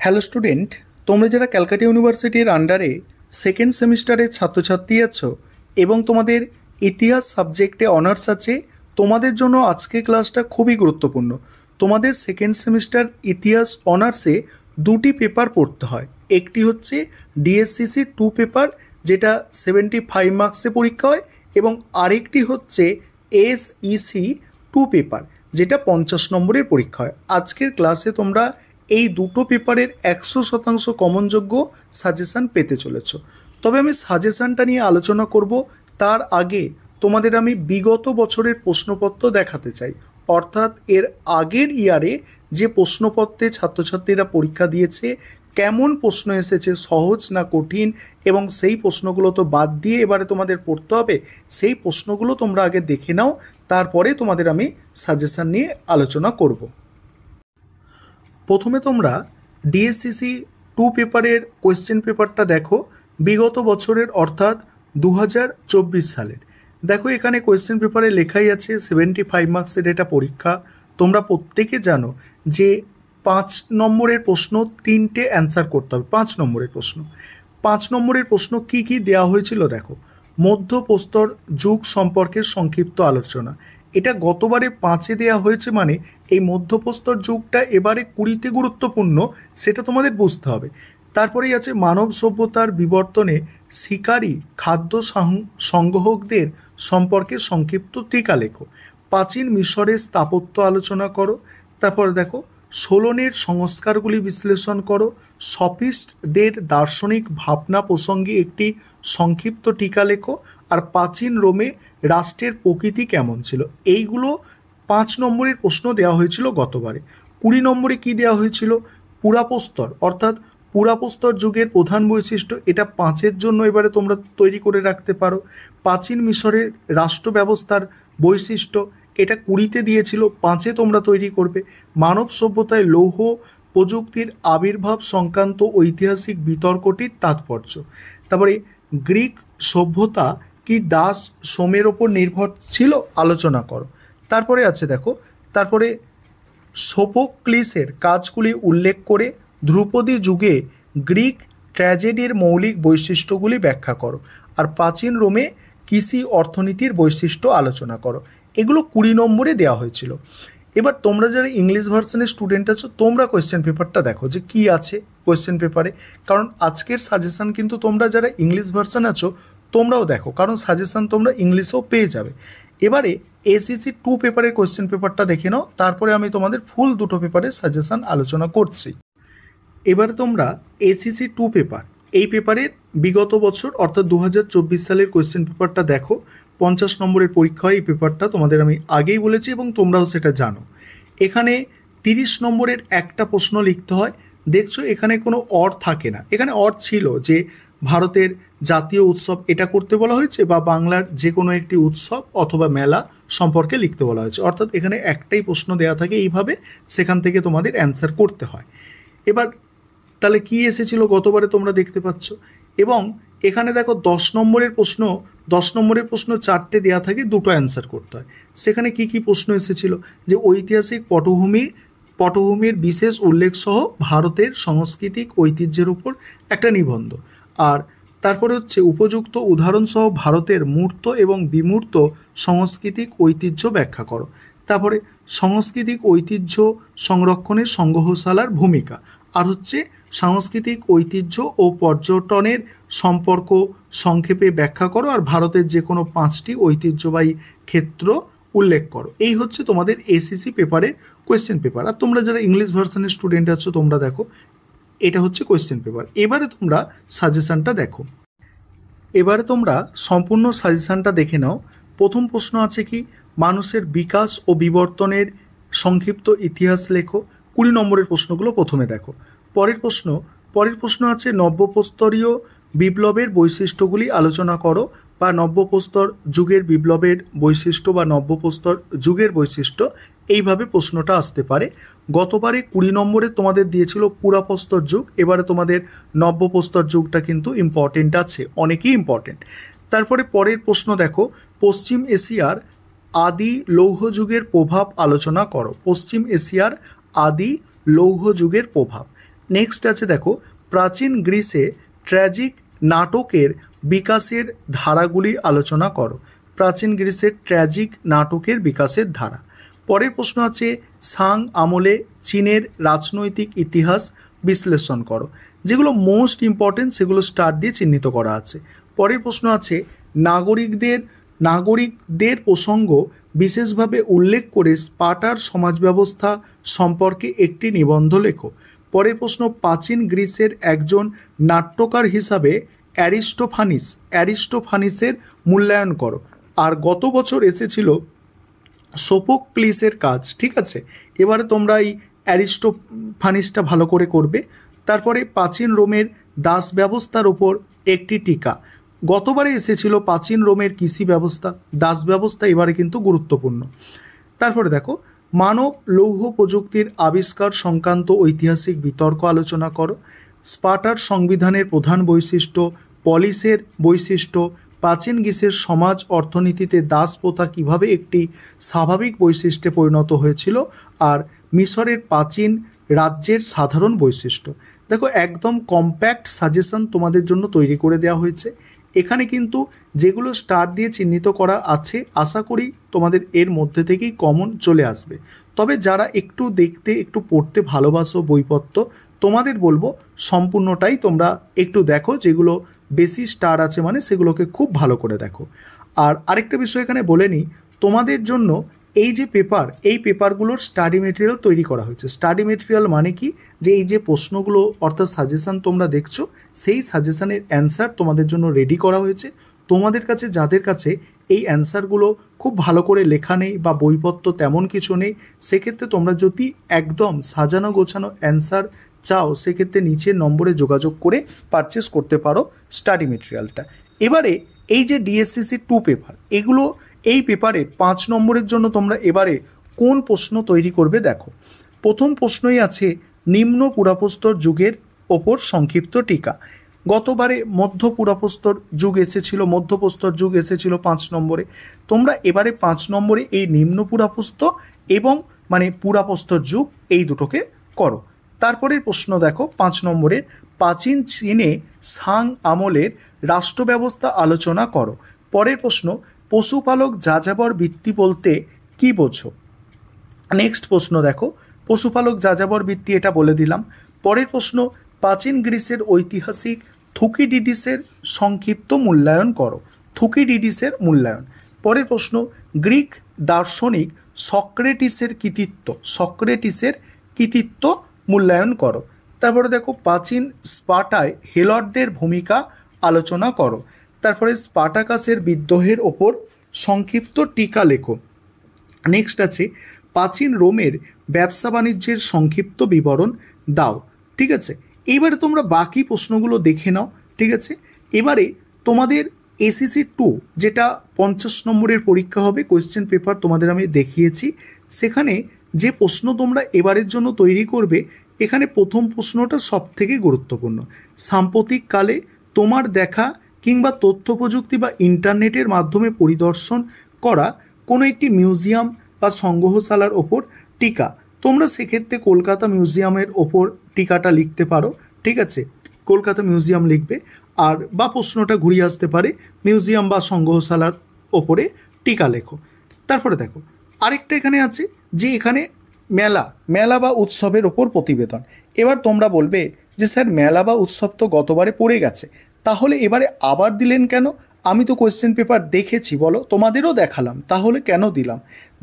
Hello student, তোমরা যারা ক্যালকাটা ইউনিভার্সিটির আন্ডারে সেকেন্ড সেমিস্টারের ছাত্রছাত্রী আছো এবং তোমাদের ইতিহাস সাবজেক্টে অনার্স আছে, তোমাদের জন্য আজকের ক্লাসটা খুবই গুরুত্বপূর্ণ। তোমাদের সেকেন্ড সেমিস্টার ইতিহাস অনার্সে দুটি পেপার পড়তে হয়। একটি হচ্ছে ডিএসসিসি 2 পেপার, যেটা 75 মার্কসে পরীক্ষা হয়, এবং আরেকটি হচ্ছে এসইসি 2 পেপার, যেটা 50 নম্বরের পরীক্ষা হয়। আজকের ক্লাসে তোমরা এই দুটো পেপারের 100% কমনযোগ্য সাজেশান পেতে চলেছ। তবে আমি সাজেশানটা নিয়ে আলোচনা করব তার আগে তোমাদের আমি বিগত বছরের প্রশ্নপত্র দেখাতে চাই। অর্থাৎ এর আগের ইয়ারে যে প্রশ্নপত্রে ছাত্রছাত্রীরা পরীক্ষা দিয়েছে, কেমন প্রশ্ন এসেছে, সহজ না কঠিন, এবং সেই প্রশ্নগুলো তো বাদ দিয়ে এবারে তোমাদের পড়তে হবে। সেই প্রশ্নগুলো তোমরা আগে দেখে নাও, তারপরে তোমাদের আমি সাজেশান নিয়ে আলোচনা করব। প্রথমে তোমরা ডিএসসিসি 2 পেপারের কোয়েশ্চেন পেপারটা দেখো, বিগত বছরের অর্থাৎ 2024 সালের। দেখো এখানে কোয়েশ্চেন পেপারে লেখাই আছে 75 মার্কসের এটা পরীক্ষা। তোমরা প্রত্যেকে জানো যে 5 নম্বরের প্রশ্ন 3টে অ্যান্সার করতে হবে। 5 নম্বরের প্রশ্ন, 5 নম্বরের প্রশ্ন কি কি দেওয়া হয়েছিল দেখো। মধ্যপ্রস্তর যুগ সম্পর্কে সংক্ষিপ্ত আলোচনা, এটা গতবারে 5-এ দেওয়া হয়েছে, মানে এই মধ্যপ্রস্তর যুগটা এবারে 20-তে গুরুত্বপূর্ণ, সেটা তোমাদের বুঝতে হবে। তারপরেই আছে মানব সভ্যতার বিবর্তনে শিকারী খাদ্য সংগ্রাহকদের সম্পর্কে সংক্ষিপ্ত টিকা লেখো। প্রাচীন মিশরের স্থাপত্য আলোচনা করো। তারপরে দেখো সোলনের সংস্কারগুলি বিশ্লেষণ করো। সফিস্টদের দার্শনিক ভাবনা প্রসঙ্গে একটি সংক্ষিপ্ত টিকা লেখো। আর প্রাচীন রোমে রাষ্ট্রের প্রকৃতি কেমন ছিল। এইগুলো 5 নম্বরের প্রশ্ন দেওয়া হয়েছিল গতবারে। 20 নম্বরে কি দেওয়া হয়েছিল, পুরাপ্রস্তর অর্থাৎ পুরাপ্রস্তর যুগের প্রধান বৈশিষ্ট্য, এটা 5-এর জন্য এবারে তোমরা তৈরি করে রাখতে পারো। প্রাচীন মিশরের রাষ্ট্র ব্যবস্থার বৈশিষ্ট্য, এটা 20-তে দিয়েছিল, 5-এ তোমরা তৈরি করবে। মানব সভ্যতায় লৌহ প্রযুক্তির আবির্ভাব সংক্রান্ত ঐতিহাসিক বিতর্কটির তাৎপর্য। তারপরে গ্রিক সভ্যতা কি দাস শ্রমের ওপর নির্ভর ছিল, আলোচনা করো। তারপরে আছে দেখো, তারপরে সোফোক্লিসের কাজগুলি উল্লেখ করে ধ্রুপদী যুগে গ্রিক ট্র্যাজেডির মৌলিক বৈশিষ্ট্যগুলি ব্যাখ্যা করো। আর প্রাচীন রোমে কৃষি অর্থনীতির বৈশিষ্ট্য আলোচনা করো। এগুলো 20 নম্বরে দেওয়া হয়েছিল। এবার তোমরা যারা ইংলিশ ভার্সনের স্টুডেন্ট আছো, তোমরা কোয়েশ্চেন পেপারটা দেখো যে কি আছে কোয়েশ্চেন পেপারে, কারণ আজকের সাজেশান কিন্তু তোমরা যারা ইংলিশ ভার্সন আছো তোমরাও দেখো, কারণ সাজেশান তোমরা ইংলিশেও পেয়ে যাবে। এবারে এসিসি 2 পেপারের কোয়েশ্চেন পেপারটা দেখে নাও, তারপরে আমি তোমাদের ফুল দুটো পেপারের সাজেশান আলোচনা করছি। এবারে তোমরা এসিসি 2 পেপার, এই পেপারের বিগত বছর অর্থাৎ 2024 সালের কোয়েশ্চেন পেপারটা দেখো। 50 নম্বরের পরীক্ষা হয় এই পেপারটা, তোমাদের আমি আগেই বলেছি এবং তোমরাও সেটা জানো। এখানে 30 নম্বরের একটা প্রশ্ন লিখতে হয়। দেখছো এখানে কোনো অর থাকে না, এখানে অর ছিল যে ভারতের জাতীয় উৎসব এটা করতে বলা হয়েছে, বা বাংলার যে কোনো একটি উৎসব অথবা মেলা সম্পর্কে লিখতে বলা হয়েছে। অর্থাৎ এখানে একটাই প্রশ্ন দেওয়া থাকে, এইভাবে সেখান থেকে তোমাদের অ্যান্সার করতে হয়। এবার তাহলে কি এসেছিল গতবারে তোমরা দেখতে পাচ্ছ। এবং এখানে দেখো 10 নম্বরের প্রশ্ন, 10 নম্বরের প্রশ্ন 4টে দেওয়া থাকে, দুটো অ্যান্সার করতে হয়। সেখানে কি কি প্রশ্ন এসেছিল, যে ঐতিহাসিক পটভূমির বিশেষ উল্লেখ সহ ভারতের সাংস্কৃতিক ঐতিহ্যের উপর একটা নিবন্ধ। আর তারপরে হচ্ছে উপযুক্ত উদাহরণ সহ ভারতের মূর্ত এবং বিমূর্ত সাংস্কৃতিক ঐতিহ্য ব্যাখ্যা করো। তারপরে সাংস্কৃতিক ঐতিহ্য সংরক্ষণে সংগ্রহশালার ভূমিকা। আর হচ্ছে সাংস্কৃতিক ঐতিহ্য ও পর্যটনের সম্পর্ক সংক্ষেপে ব্যাখ্যা করো। আর ভারতের যে কোনো 5টি ঐতিহ্যবাহী ক্ষেত্র উল্লেখ করো। এই হচ্ছে তোমাদের এসিসি পেপারের কোয়েশ্চেন পেপার। আর তোমরা যারা ইংলিশ ভার্সনের স্টুডেন্ট আছো তোমরা দেখো, এটা হচ্ছে কোয়েশ্চেন পেপার। এবারে তোমরা সাজেশানটা দেখো। এবারে তোমরা সম্পূর্ণ সাজেশানটা দেখে নাও। প্রথম প্রশ্ন আছে কি, মানুষের বিকাশ ও বিবর্তনের সংক্ষিপ্ত ইতিহাস লেখো। 20 নম্বরের প্রশ্নগুলো প্রথমে দেখো। পরের প্রশ্ন আছে নব্যপ্রস্তরীয় বিপ্লবের বৈশিষ্ট্যগুলি আলোচনা করো, বা নব্যপ্রস্তর যুগের বিপ্লবের বৈশিষ্ট্য বা নব্যপ্রস্তর যুগের বৈশিষ্ট্য, এইভাবে প্রশ্নটা আসতে পারে। গতবারে 20 নম্বরে তোমাদের দিয়েছিল পুরাপ্রস্তর যুগ, এবারে তোমাদের নব্যপ্রস্তর যুগটা কিন্তু ইম্পর্টেন্ট আছে, অনেকই ইম্পর্টেন্ট। তারপরে পরের প্রশ্ন দেখো, পশ্চিম এশিয়ার আদি লৌহ যুগের প্রভাব আলোচনা করো। পশ্চিম এশিয়ার আদি লৌহ যুগের প্রভাব। নেক্সট আছে দেখো, প্রাচীন গ্রিসে ট্র্যাজিক নাটকের বিকাশের ধারাগুলি আলোচনা করো। প্রাচীন গ্রিসের ট্র্যাজিক নাটকের বিকাশের ধারা। পরের প্রশ্ন আছে, সাং আমলে চীনের রাজনৈতিক ইতিহাস বিশ্লেষণ করো। যেগুলো মোস্ট ইম্পর্টেন্ট সেগুলো স্টার দিয়ে চিহ্নিত করা আছে। পরের প্রশ্ন আছে, নাগরিকদের প্রসঙ্গ বিশেষভাবে উল্লেখ করে স্পার্টার সমাজ ব্যবস্থা সম্পর্কে একটি নিবন্ধ লেখো। পরের প্রশ্ন, প্রাচীন গ্রিসের একজন নাট্যকার হিসাবে অ্যারিস্টোফানিসের মূল্যায়ন করো। আর গত বছর এসেছিল সোফোক্লিসের কাজ, ঠিক আছে। এবারে তোমরা এই অ্যারিস্টোফানিসটা ভালো করে করবে। তারপরে প্রাচীন রোমের দাস ব্যবস্থার ওপর একটি টিকা। গতবারে এসেছিল প্রাচীন রোমের কৃষি ব্যবস্থা, দাস ব্যবস্থা এবারে কিন্তু গুরুত্বপূর্ণ। তারপরে দেখো, মানব লৌহ প্রযুক্তির আবিষ্কার সংক্রান্ত ঐতিহাসিক বিতর্ক আলোচনা করো। স্পার্টার সংবিধানের প্রধান বৈশিষ্ট্য, পলিসের বৈশিষ্ট্য, প্রাচীন গ্রিসের সমাজ অর্থনীতিতে দাস প্রথা কীভাবে একটি স্বাভাবিক বৈশিষ্ট্যে পরিণত হয়েছিল, আর মিশরের প্রাচীন রাজ্যের সাধারণ বৈশিষ্ট্য। দেখো, একদম কম্প্যাক্ট সাজেশন তোমাদের জন্য তৈরি করে দেওয়া হয়েছে। এখানে কিন্তু যেগুলো স্টার দিয়ে চিহ্নিত করা আছে, আশা করি তোমাদের এর মধ্যে থেকেই কমন চলে আসবে। তবে যারা একটু দেখতে একটু পড়তে ভালোবাসো বইপত্র, তোমাদের বলবো সম্পূর্ণটাই তোমরা একটু দেখো, যেগুলো বেশি স্টার আছে মানে সেগুলোকে খুব ভালো করে দেখো। আর আরেকটা বিষয় এখানে বলে নিই, তোমাদের জন্য এই যে পেপার, এই পেপারগুলোর স্টাডি মেটেরিয়াল তৈরি করা হয়েছে। স্টাডি মেটেরিয়াল মানে কি, যে এই যে প্রশ্নগুলো অর্থাৎ সাজেশান তোমরা দেখছো, সেই সাজেশানের অ্যান্সার তোমাদের জন্য রেডি করা হয়েছে। তোমাদের কাছে যাদের কাছে এই অ্যান্সারগুলো খুব ভালো করে লেখা নেই বা বইপত্র তেমন কিছু নেই, সেক্ষেত্রে তোমরা যদি একদম সাজানো গোছানো অ্যান্সার চাও, সেক্ষেত্রে নিচের নম্বরে যোগাযোগ করে পারচেস করতে পারো স্টাডি মেটেরিয়ালটা। এবারে এই যে ডিএসসিসি 2 পেপার, এগুলো এই পেপারে 5 নম্বরের জন্য তোমরা এবারে কোন প্রশ্ন তৈরি করবে দেখো। প্রথম প্রশ্নই আছে, নিম্ন পুরাপ্রস্তর যুগের ওপর সংক্ষিপ্ত টিকা। গতবারে মধ্যপ্রস্তর যুগ এসেছিল 5 নম্বরে। তোমরা এবারে 5 নম্বরে এই নিম্ন পুরাপ্রস্তর এবং মানে পুরাপ্রস্তর যুগ এই দুটোকে করো। তারপরের প্রশ্ন দেখো 5 নম্বরের, প্রাচীন চীনে সাং আমলের রাষ্ট্র ব্যবস্থা আলোচনা করো। পরের প্রশ্ন, পশুপালক যাযাবর বৃত্তি বলতে কি বোঝো? নেক্সট প্রশ্ন দেখো, পশুপালক যাযাবর বৃত্তি এটা বলে দিলাম। পরের প্রশ্ন, প্রাচীন গ্রিসের ঐতিহাসিক থুকিডিডিসের সংক্ষিপ্ত মূল্যায়ন করো। থুকিডিডিসের মূল্যায়ন। পরের প্রশ্ন, গ্রিক দার্শনিক সক্রেটিসের কৃতিত্ব মূল্যায়ন করো। তারপরে দেখো, প্রাচীন স্পার্টায় হেলটদের ভূমিকা আলোচনা করো। তারপরে স্পার্টাকাসের বিদ্রোহের ওপর সংক্ষিপ্ত টিকা লেখো। নেক্সট আছে, প্রাচীন রোমের ব্যবসা বাণিজ্যের সংক্ষিপ্ত বিবরণ দাও। ঠিক আছে, এইবারে তোমরা বাকি প্রশ্নগুলো দেখে নাও। ঠিক আছে, এবারে তোমাদের এসিসি 2 যেটা 50 নম্বরের পরীক্ষা হবে, কোয়েশ্চেন পেপার তোমাদের আমি দেখিয়েছি। সেখানে যে প্রশ্ন তোমরা এবারের জন্য তৈরি করবে, এখানে প্রথম প্রশ্নটা সব থেকে গুরুত্বপূর্ণ। সাম্প্রতিককালে তোমার দেখা কিংবা তথ্য প্রযুক্তি বা ইন্টারনেটের মাধ্যমে পরিদর্শন করা কোনো একটি মিউজিয়াম বা সংগ্রহশালার ওপর টিকা। তোমরা সেক্ষেত্রে কলকাতা মিউজিয়ামের ওপর টিকাটা লিখতে পারো। ঠিক আছে, কলকাতা মিউজিয়াম লিখবে, আর বা প্রশ্নটা ঘুরিয়ে আসতে পারে মিউজিয়াম বা সংগ্রহশালার ওপরে টিকা লেখো। তারপরে দেখো আরেকটা এখানে আছে যে এখানে মেলা বা উৎসবের ওপর প্রতিবেদন। এবার তোমরা বলবে যে স্যার মেলা বা উৎসব তো গতবারে পড়ে গেছে, তাহলে এবারে আবার দিলেন কেন? আমি তো কোয়েশ্চেন পেপার দেখেছি, বলো, তোমাদেরও দেখালাম, তাহলে কেন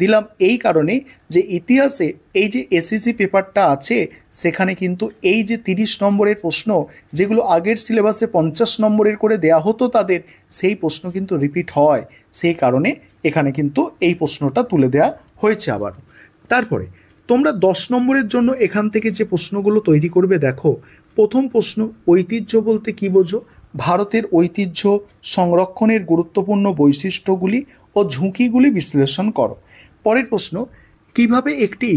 দিলাম এই কারণে যে ইতিহাসে এই যে এসএসসি পেপারটা আছে, সেখানে কিন্তু এই যে 30 নম্বরের প্রশ্ন যেগুলো আগের সিলেবাসে 50 নম্বরের করে দেয়া হতো তাদের, সেই প্রশ্ন কিন্তু রিপিট হয়। সেই কারণে এখানে কিন্তু এই প্রশ্নটা তুলে দেয়া হয়েছে আবার। তারপরে তোমরা 10 নম্বরের জন্য এখান থেকে যে প্রশ্নগুলো তৈরি করবে দেখো। প্রথম প্রশ্ন, ঐতিহ্য বলতে কী বোঝো? ভারতের ঐতিহ্য সংরক্ষণের গুরুত্বপূর্ণ বৈশিষ্ট্যগুলি ও ঝুঁকিগুলি বিশ্লেষণ করো। পরের প্রশ্ন, কিভাবে একটি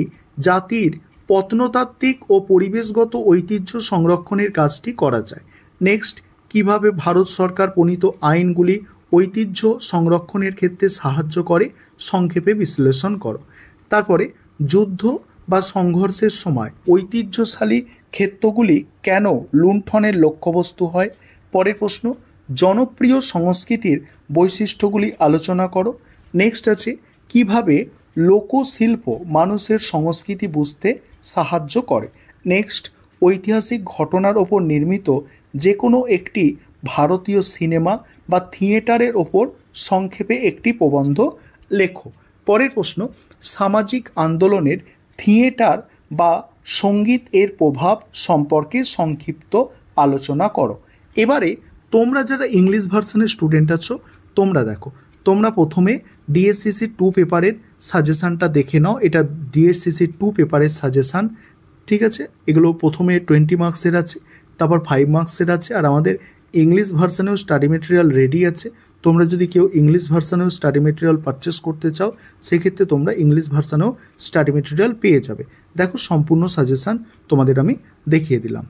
জাতির প্রত্নতাত্ত্বিক ও পরিবেশগত ঐতিহ্য সংরক্ষণের কাজটি করা যায়। নেক্সট, কিভাবে ভারত সরকার প্রণীত আইনগুলি ঐতিহ্য সংরক্ষণের ক্ষেত্রে সাহায্য করে, সংক্ষেপে বিশ্লেষণ করো। তারপরে, যুদ্ধ বা সংঘর্ষের সময় ঐতিহ্যশালী ক্ষেত্রগুলি কেন লুণ্ঠনের লক্ষ্যবস্তু হয়। পরের প্রশ্ন, জনপ্রিয় সংস্কৃতির বৈশিষ্ট্যগুলি আলোচনা করো। নেক্সট আছে কিভাবে লোকশিল্প মানুষের সংস্কৃতি বুঝতে সাহায্য করে। নেক্সট, ঐতিহাসিক ঘটনার ওপর নির্মিত যে কোনো একটি ভারতীয় সিনেমা বা থিয়েটারের ওপর সংক্ষেপে একটি প্রবন্ধ লেখো। পরের প্রশ্ন, সামাজিক আন্দোলনের থিয়েটার বা সঙ্গীত এর প্রভাব সম্পর্কে সংক্ষিপ্ত আলোচনা করো। এবারে তোমরা যারা ইংলিশ ভার্সনের স্টুডেন্ট আছো তোমরা দেখো, তোমরা প্রথমে ডিএসসিসি 2 পেপারের সাজেশানটা দেখে নাও। এটা ডিএসসিসি 2 পেপারের সাজেশান, ঠিক আছে। এগুলো প্রথমে 20 মার্কসের আছে, তারপর 5 মার্কসের আছে, আর আমাদের ইংলিশ ভার্সনেও স্টাডি মেটেরিয়াল রেডি আছে। তোমরা যদি কেউ ইংলিশ ভার্সনেও স্টাডি মেটেরিয়াল পারচেস করতে চাও সেক্ষেত্রে তোমরা ইংলিশ ভার্সনেও স্টাডি মেটেরিয়াল পেয়ে যাবে। দেখো সম্পূর্ণ সাজেশান তোমাদের আমি দেখিয়ে দিলাম।